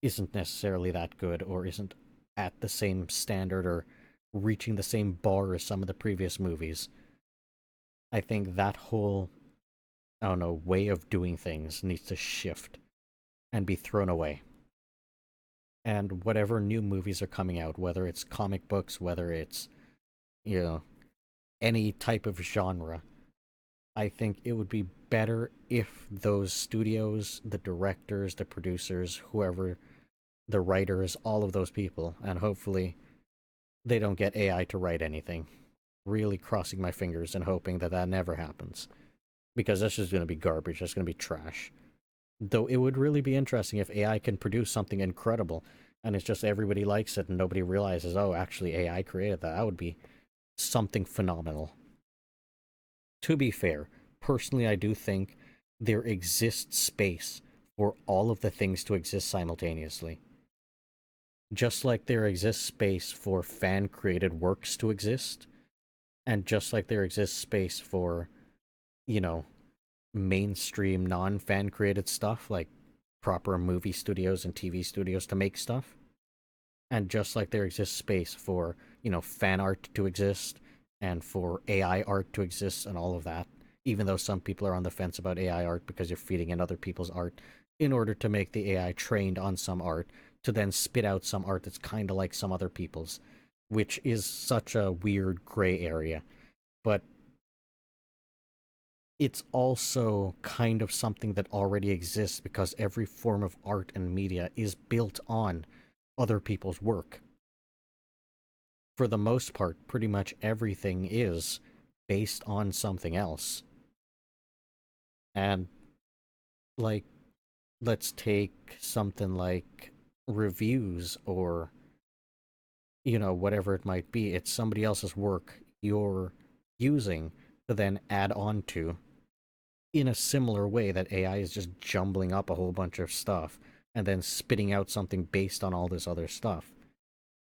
isn't necessarily that good or isn't at the same standard or reaching the same bar as some of the previous movies. I think that whole, I don't know, way of doing things needs to shift and be thrown away. And whatever new movies are coming out, whether it's comic books, whether it's, you know, any type of genre, I think it would be better if those studios, the directors, the producers, whoever, the writers, all of those people, and hopefully they don't get AI to write anything. Really crossing my fingers and hoping that that never happens. because that's just going to be garbage. That's going to be trash. Though it would really be interesting if AI can produce something incredible and it's just everybody likes it and nobody realizes, oh, actually AI created that. That would be something phenomenal. To be fair, personally, I do think there exists space for all of the things to exist simultaneously. Just like there exists space for fan created works to exist, and just like there exists space for, you know, mainstream non fan created stuff like proper movie studios and TV studios to make stuff. And just like there exists space for, fan art to exist and for AI art to exist and all of that, even though some people are on the fence about AI art because you're feeding in other people's art in order to make the AI trained on some art to then spit out some art that's kind of like some other people's, which is such a weird gray area. But it's also kind of something that already exists because every form of art and media is built on other people's work. For the most part, pretty much everything is based on something else. And, like, let's take something like reviews or, whatever it might be. It's somebody else's work you're using to then add on to in a similar way that AI is just jumbling up a whole bunch of stuff and then spitting out something based on all this other stuff.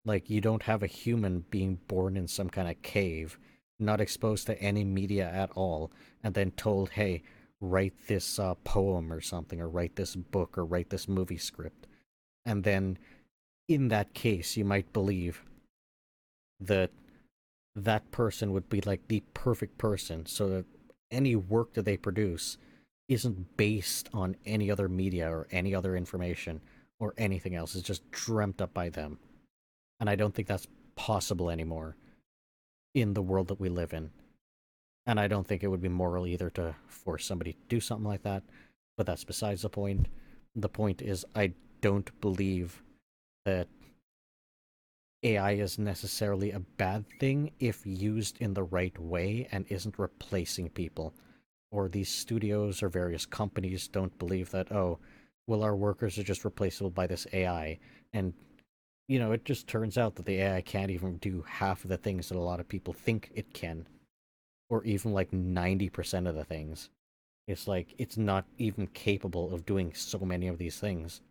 Like, you don't have a human being born in some kind of cave, not exposed to any media at all, and then told, hey, write this poem or something, or write this book, or write this movie script. And then, in that case, you might believe that that person would be like the perfect person, so that any work that they produce isn't based on any other media or any other information or anything else. It's just dreamt up by them. And I don't think that's possible anymore in the world that we live in. And I don't think it would be moral either to force somebody to do something like that. But that's besides the point. The point is, I don't believe that AI is necessarily a bad thing if used in the right way and isn't replacing people. Or these studios or various companies don't believe that, oh, well, our workers are just replaceable by this AI. And, it just turns out that the AI can't even do half of the things that a lot of people think it can, or even like 90% of the things. It's like it's not even capable of doing so many of these things.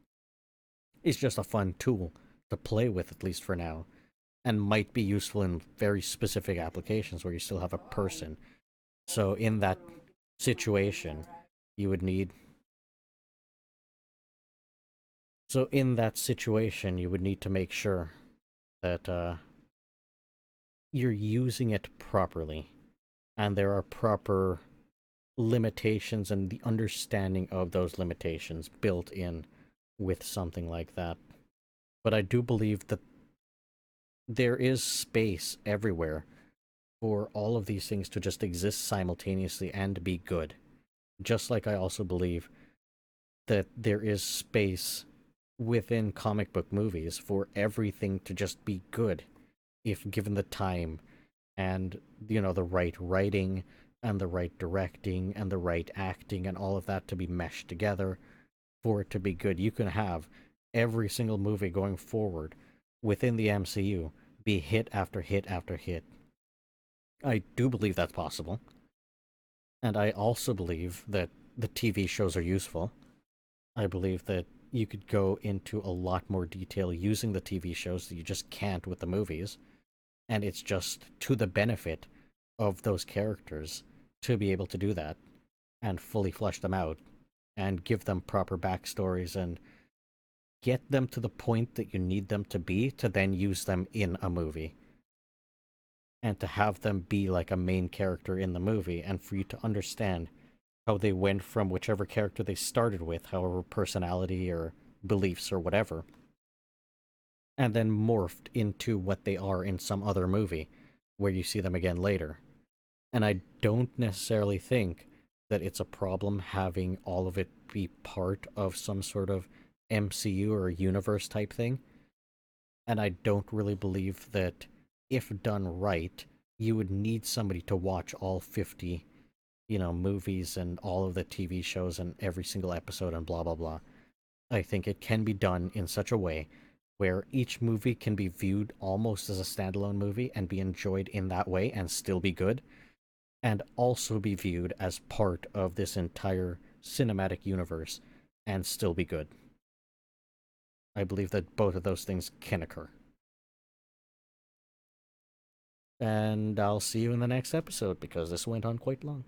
It's just a fun tool to play with, at least for now, and might be useful in very specific applications where you still have a person. So in that situation, you would need you would need to make sure that you're using it properly and there are proper limitations and the understanding of those limitations built in with something like that. But I do believe that there is space everywhere for all of these things to just exist simultaneously and be good. Just like I also believe that there is space within comic book movies for everything to just be good if given the time and, the right writing and the right directing and the right acting and all of that to be meshed together for it to be good. You can have every single movie going forward within the MCU be hit after hit after hit. I do believe that's possible. And I also believe that the TV shows are useful. I believe that you could go into a lot more detail using the TV shows that you just can't with the movies. And it's just to the benefit of those characters to be able to do that and fully flesh them out and give them proper backstories and get them to the point that you need them to be to then use them in a movie. And to have them be like a main character in the movie and for you to understand how they went from whichever character they started with, however personality or beliefs or whatever, and then morphed into what they are in some other movie where you see them again later. And I don't necessarily think that it's a problem having all of it be part of some sort of MCU or universe type thing. And I don't really believe that if done right, you would need somebody to watch all 50 movies and all of the TV shows and every single episode and blah blah blah. I think it can be done in such a way where each movie can be viewed almost as a standalone movie and be enjoyed in that way and still be good, and also be viewed as part of this entire cinematic universe and still be good. I believe that both of those things can occur. And I'll see you in the next episode because this went on quite long.